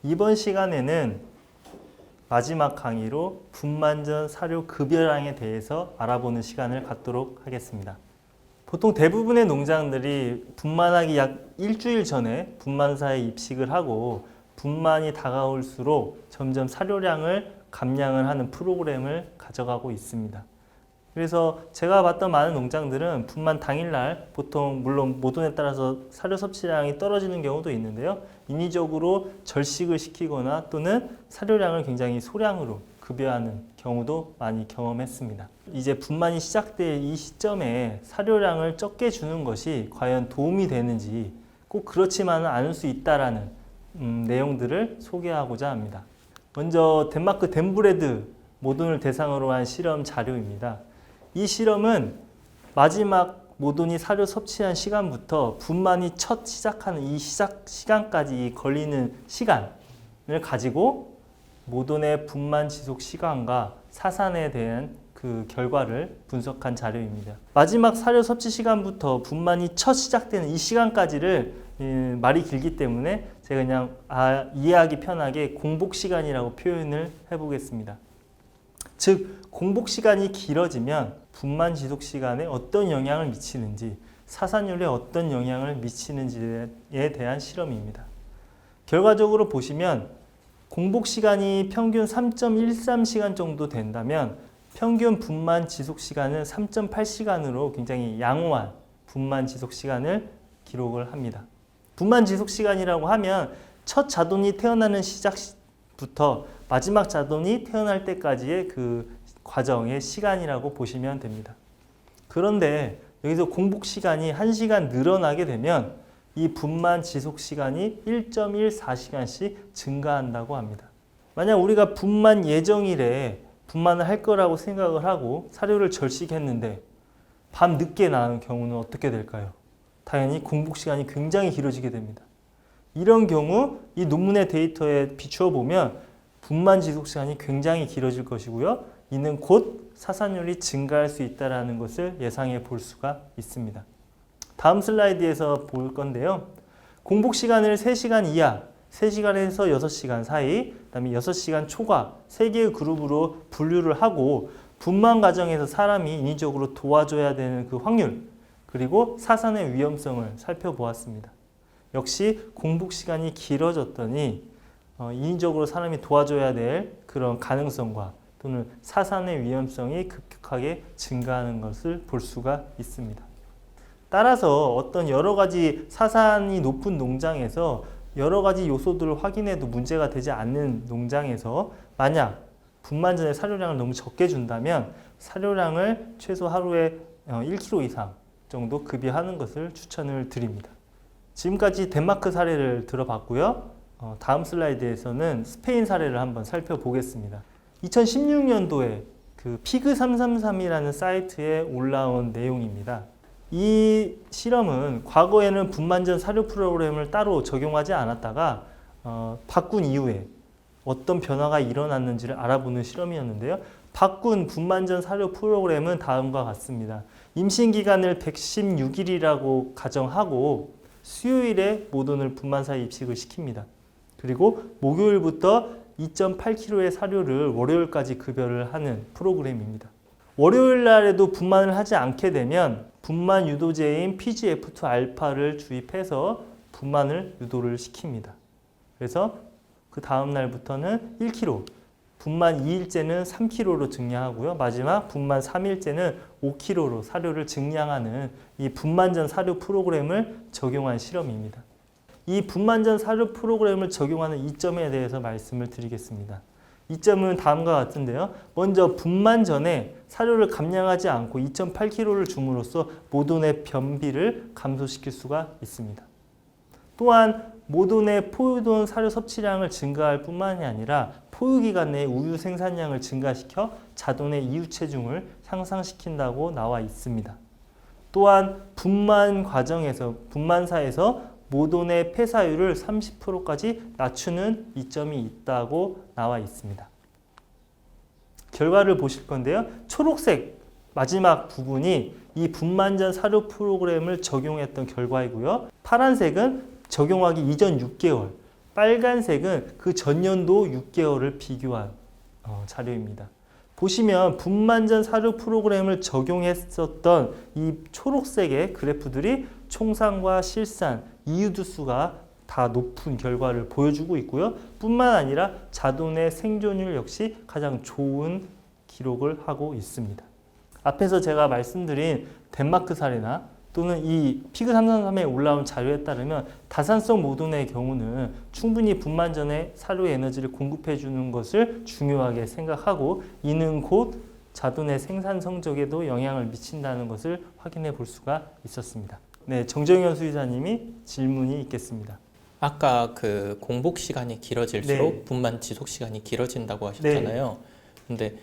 이번 시간에는 마지막 강의로 분만 전 사료 급여량에 대해서 알아보는 시간을 갖도록 하겠습니다. 보통 대부분의 농장들이 분만하기 약 일주일 전에 분만사에 입식을 하고 분만이 다가올수록 점점 사료량을 감량을 하는 프로그램을 가져가고 있습니다. 그래서 제가 봤던 많은 농장들은 분만 당일날 보통 물론 모돈에 따라서 사료 섭취량이 떨어지는 경우도 있는데요. 인위적으로 절식을 시키거나 또는 사료량을 굉장히 소량으로 급여하는 경우도 많이 경험했습니다. 이제 분만이 시작될 이 시점에 사료량을 적게 주는 것이 과연 도움이 되는지 꼭 그렇지만은 않을 수 있다라는 내용들을 소개하고자 합니다. 먼저 덴마크 덴브레드 모돈을 대상으로 한 실험 자료입니다. 이 실험은 마지막 모돈이 사료 섭취한 시간부터 분만이 첫 시작하는 이 시작 시간까지 걸리는 시간을 가지고 모돈의 분만 지속 시간과 사산에 대한 그 결과를 분석한 자료입니다. 마지막 사료 섭취 시간부터 분만이 첫 시작되는 이 시간까지를 말이 길기 때문에 제가 그냥 이해하기 편하게 공복 시간이라고 표현을 해보겠습니다. 즉 공복 시간이 길어지면 분만 지속 시간에 어떤 영향을 미치는지, 사산율에 어떤 영향을 미치는지에 대한 실험입니다. 결과적으로 보시면 공복 시간이 평균 3.13시간 정도 된다면 평균 분만 지속 시간은 3.8시간으로 굉장히 양호한 분만 지속 시간을 기록을 합니다. 분만 지속 시간이라고 하면 첫 자돈이 태어나는 시작부터 마지막 자돈이 태어날 때까지의 그 과정의 시간이라고 보시면 됩니다. 그런데 여기서 공복 시간이 1시간 늘어나게 되면 이 분만 지속 시간이 1.14시간씩 증가한다고 합니다. 만약 우리가 분만 예정일에 분만을 할 거라고 생각을 하고 사료를 절식했는데 밤 늦게 나는 경우는 어떻게 될까요? 당연히 공복 시간이 굉장히 길어지게 됩니다. 이런 경우 이 논문의 데이터에 비추어 보면 분만 지속 시간이 굉장히 길어질 것이고요. 이는 곧 사산율이 증가할 수 있다는 것을 예상해 볼 수가 있습니다. 다음 슬라이드에서 볼 건데요. 공복 시간을 3시간 이하, 3시간에서 6시간 사이, 그 다음에 6시간 초과 3개의 그룹으로 분류를 하고 분만 과정에서 사람이 인위적으로 도와줘야 되는 그 확률, 그리고 사산의 위험성을 살펴보았습니다. 역시 공복 시간이 길어졌더니 인위적으로 사람이 도와줘야 될 그런 가능성과 또는 사산의 위험성이 급격하게 증가하는 것을 볼 수가 있습니다. 따라서 어떤 여러 가지 사산이 높은 농장에서 여러 가지 요소들을 확인해도 문제가 되지 않는 농장에서 만약 분만 전에 사료량을 너무 적게 준다면 사료량을 최소 하루에 1kg 이상 정도 급여하는 것을 추천을 드립니다. 지금까지 덴마크 사례를 들어봤고요. 다음 슬라이드에서는 스페인 사례를 한번 살펴보겠습니다. 2016년도에 그 피그333이라는 사이트에 올라온 내용입니다. 이 실험은 과거에는 분만 전 사료 프로그램을 따로 적용하지 않았다가 바꾼 이후에 어떤 변화가 일어났는지를 알아보는 실험이었는데요. 바꾼 분만 전 사료 프로그램은 다음과 같습니다. 임신 기간을 116일이라고 가정하고 수요일에 모돈을 분만사에 입식을 시킵니다. 그리고 목요일부터 2.8kg의 사료를 월요일까지 급여를 하는 프로그램입니다. 월요일 날에도 분만을 하지 않게 되면 분만 유도제인 PGF2알파를 주입해서 분만을 유도를 시킵니다. 그래서 그 다음 날부터는 1kg, 분만 2일째는 3kg로 증량하고요. 마지막 분만 3일째는 5kg로 사료를 증량하는 이 분만 전 사료 프로그램을 적용한 실험입니다. 이 분만 전 사료 프로그램을 적용하는 이점에 대해서 말씀을 드리겠습니다. 이점은 다음과 같은데요. 먼저 분만 전에 사료를 감량하지 않고 2.8kg를 줌으로써 모돈의 변비를 감소시킬 수가 있습니다. 또한 모돈의 포유돈 사료 섭취량을 증가할 뿐만이 아니라 포유기간 내에 우유 생산량을 증가시켜 자돈의 이유체중을 향상시킨다고 나와 있습니다. 또한 분만 과정에서 분만사에서 모돈의 폐사율을 30%까지 낮추는 이점이 있다고 나와 있습니다. 결과를 보실 건데요. 초록색 마지막 부분이 이 분만 전 사료 프로그램을 적용했던 결과이고요. 파란색은 적용하기 이전 6개월, 빨간색은 그 전년도 6개월을 비교한 자료입니다. 보시면 분만 전 사료 프로그램을 적용했었던 이 초록색의 그래프들이 총산과 실산, 이유두 수가 다 높은 결과를 보여주고 있고요. 뿐만 아니라 자돈의 생존율 역시 가장 좋은 기록을 하고 있습니다. 앞에서 제가 말씀드린 덴마크 사례나 또는 이 피그 333에 올라온 자료에 따르면 다산성 모돈의 경우는 충분히 분만 전에 사료의 에너지를 공급해 주는 것을 중요하게 생각하고 이는 곧 자돈의 생산 성적에도 영향을 미친다는 것을 확인해 볼 수가 있었습니다. 네, 정정현 수의사님이 질문이 있겠습니다. 아까 그 공복 시간이 길어질수록 네. 분만 지속 시간이 길어진다고 하셨잖아요. 근데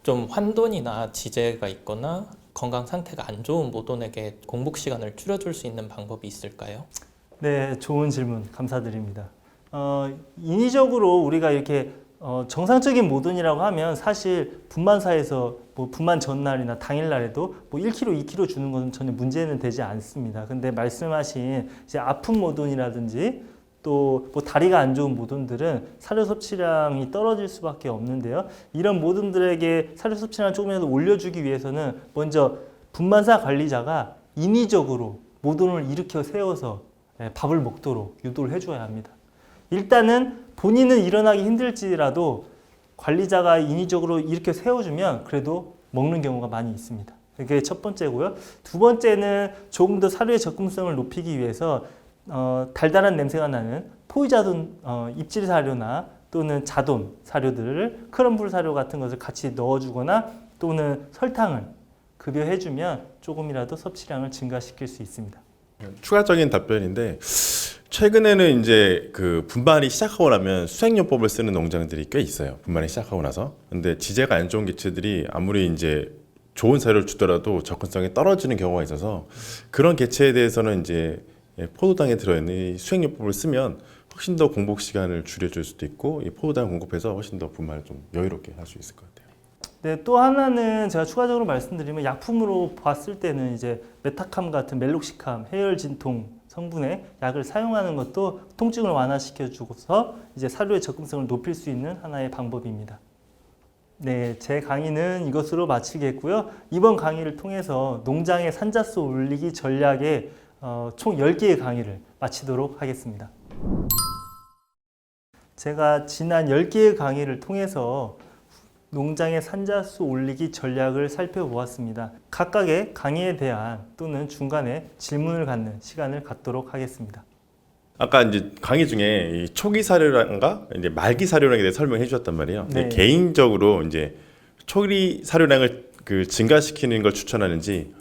좀 환돈이나 지제가 있거나 건강 상태가 안 좋은 모돈에게 공복 시간을 줄여줄 수 있는 방법이 있을까요? 네, 좋은 질문 감사드립니다. 인위적으로 우리가 이렇게 정상적인 모돈이라고 하면 사실 분만사에서 뭐 분만 전날이나 당일날에도 뭐 1kg, 2kg 주는 것은 전혀 문제는 되지 않습니다. 근데 말씀하신 이제 아픈 모돈이라든지 또 뭐 다리가 안 좋은 모돈들은 사료 섭취량이 떨어질 수밖에 없는데요. 이런 모돈들에게 사료 섭취량을 조금이라도 올려주기 위해서는 먼저 분만사 관리자가 인위적으로 모돈을 일으켜 세워서 밥을 먹도록 유도를 해줘야 합니다. 일단은 본인은 일어나기 힘들지라도 관리자가 인위적으로 이렇게 세워주면 그래도 먹는 경우가 많이 있습니다. 그게 첫 번째고요. 두 번째는 조금 더 사료의 접근성을 높이기 위해서 달달한 냄새가 나는 포유자돈 입질 사료나 또는 자돈 사료들을 크럼블 사료 같은 것을 같이 넣어주거나 또는 설탕을 급여해주면 조금이라도 섭취량을 증가시킬 수 있습니다. 추가적인 답변인데 최근에는 이제 그 분만이 시작하고 나면 수액요법을 쓰는 농장들이 꽤 있어요. 분만이 시작하고 나서. 근데 지제가 안 좋은 개체들이 아무리 이제 좋은 사료를 주더라도 접근성이 떨어지는 경우가 있어서 그런 개체에 대해서는 이제 포도당에 들어있는 이 수액요법을 쓰면 훨씬 더 공복 시간을 줄여줄 수도 있고 이 포도당 공급해서 훨씬 더 분만을 좀 여유롭게 할 수 있을 것 같아요. 네, 또 하나는 제가 추가적으로 말씀드리면 약품으로 봤을 때는 이제 메타캄 같은 멜록시캄, 해열 진통 성분의 약을 사용하는 것도 통증을 완화시켜 주고서 이제 사료의 접근성을 높일 수 있는 하나의 방법입니다. 네, 제 강의는 이것으로 마치겠고요. 이번 강의를 통해서 농장의 산자수 올리기 전략의 총 10개의 강의를 마치도록 하겠습니다. 제가 지난 10개의 강의를 통해서 농장의 산자수 올리기 전략을 살펴보았습니다. 각각의 강의에 대한 또는 중간에 질문을 갖는 시간을 갖도록 하겠습니다. 아까 이제 강의 중에 이 초기 사료량과 이제 말기 사료량에 대해 설명해 주셨단 말이에요. 네. 개인적으로 이제 초기 사료량을 그 증가시키는 걸 추천하는지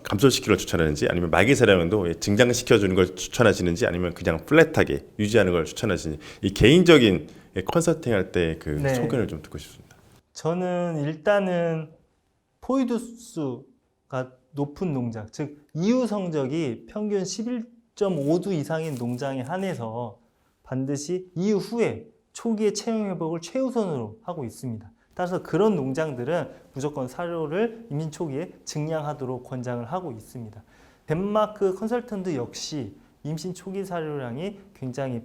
감소시키는 걸 추천하는지 아니면 말기 사료량도 증장시켜주는 걸 추천하시는지 아니면 그냥 플랫하게 유지하는 걸 추천하시는지 이 개인적인 컨설팅 할 때 그 네. 소견을 좀 듣고 싶습니다. 저는 일단은 포유두수가 높은 농장, 즉 이후 성적이 평균 11.5두 이상인 농장에 한해서 반드시 이후에 초기의 체형 회복을 최우선으로 하고 있습니다. 따라서 그런 농장들은 무조건 사료를 임신 초기에 증량하도록 권장을 하고 있습니다. 덴마크 컨설턴트 역시 임신 초기 사료량이 굉장히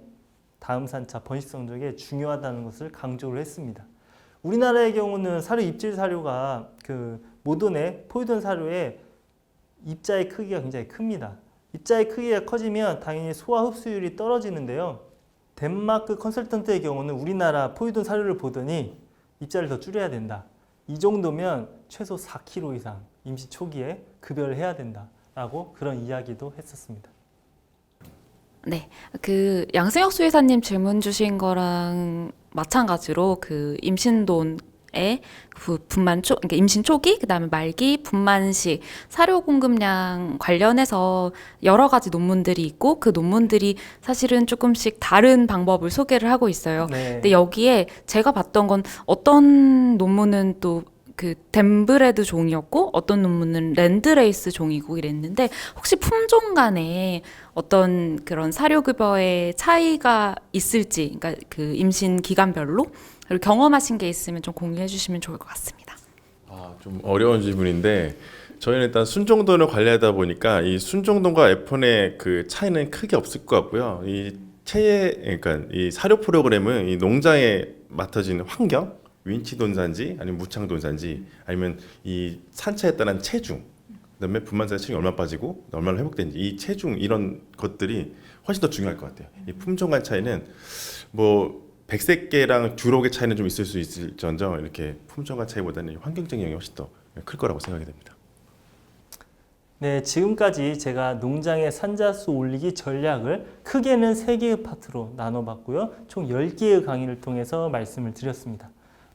다음 산차 번식 성적에 중요하다는 것을 강조를 했습니다. 우리나라의 경우는 사료 입질 사료가 그 모돈의 포유돈 사료의 입자의 크기가 굉장히 큽니다. 입자의 크기가 커지면 당연히 소화 흡수율이 떨어지는데요. 덴마크 컨설턴트의 경우는 우리나라 포유돈 사료를 보더니 입자를 더 줄여야 된다. 이 정도면 최소 4kg 이상 임시 초기에 급여를 해야 된다라고 그런 이야기도 했었습니다. 네, 그 양승혁 수의사님 질문 주신 거랑 마찬가지로 그 임신돈의 그러니까 임신 초기, 그다음에 말기, 분만식, 사료 공급량 관련해서 여러 가지 논문들이 있고 그 논문들이 사실은 조금씩 다른 방법을 소개를 하고 있어요. 네. 근데 여기에 제가 봤던 건 어떤 논문은 또 그 덴브레드 종이었고 어떤 논문은 랜드레이스 종이고 이랬는데 혹시 품종 간에 어떤 그런 사료급여의 차이가 있을지, 그러니까 그 임신 기간별로 그리고 경험하신 게 있으면 좀 공유해 주시면 좋을 것 같습니다. 좀 어려운 질문인데 저희는 일단 순종돈을 관리하다 보니까 이 순종돈과 F1의 그 차이는 크게 없을 것 같고요. 이 그러니까 이 사료 프로그램은 이 농장에 맡아지는 환경, 윈치 돈산지 아니면 무창 돈산지 아니면 이 산차에 따른 체중, 그다음에 분만자의 체중이 얼마 빠지고 얼마나 회복되는지 이 체중 이런 것들이 훨씬 더 중요할 것 같아요. 이 품종 간 차이는 뭐 백색계랑 듀록의 차이는 좀 있을 수 있을지언정 이렇게 품종 간 차이보다는 환경적인 영향이 훨씬 더 클 거라고 생각이 됩니다. 네, 지금까지 제가 농장의 산자수 올리기 전략을 크게는 3개의 파트로 나눠봤고요. 총 10개의 강의를 통해서 말씀을 드렸습니다.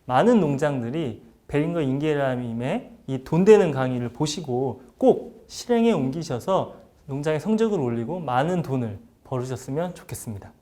많은 농장들이 베링거 인게라님의 이 돈 되는 강의를 보시고 꼭 실행에 옮기셔서 농장의 성적을 올리고 많은 돈을 벌으셨으면 좋겠습니다.